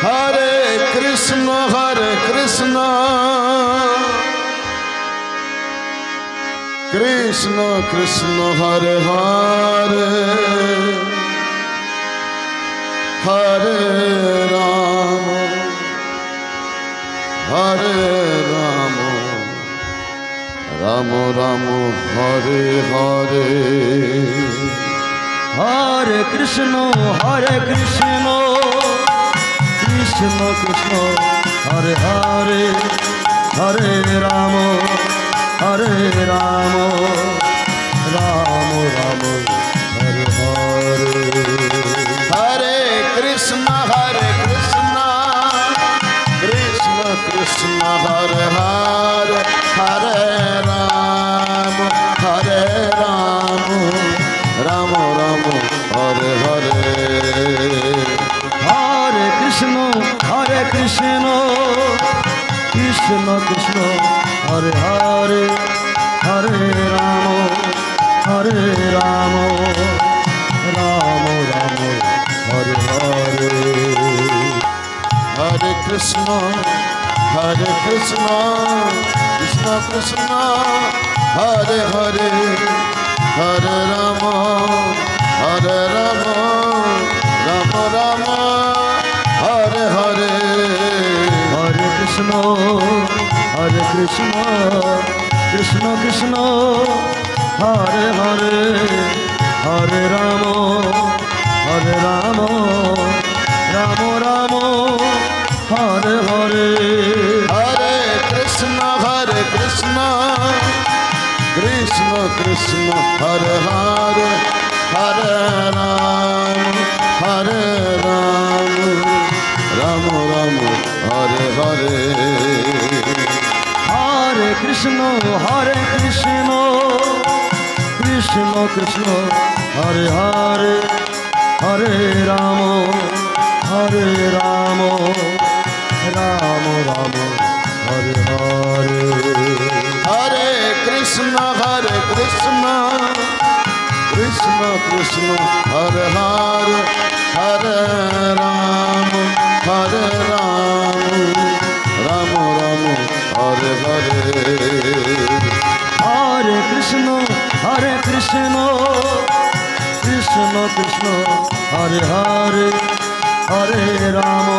Hare Krishna Krishna Krishna Hare Hare Hare Rama Rama Rama Hare Hare Hare Krishna Krishna Krishna Hare Hare Hare Rama Rama Rama Hare Hare Hare Krishna Krishna Krishna Hare Hare Hare Rama Rama Rama Hare Hare Hare Krishna Krishna Krishna Hare Hare Hare Rama Rama Rama Hare Hare Hare Krishna Krishna Krishna Hare Hare Hare Rama Rama Rama Hare Hare Hare Krishna Krishna Krishna Hare Hare Hare Rama Rama Rama Hare Hare Hare Krishna Krishna Hare Hare Hare Rama Rama Hare Hare Hare Krishna Krishna Hare Hare Hare Rama Rama Hare Hare Hare Krishna Krishna Hare Hare Hare Rama Rama Hare Hare Hare Krishna Krishna Hare Hare Hare Rama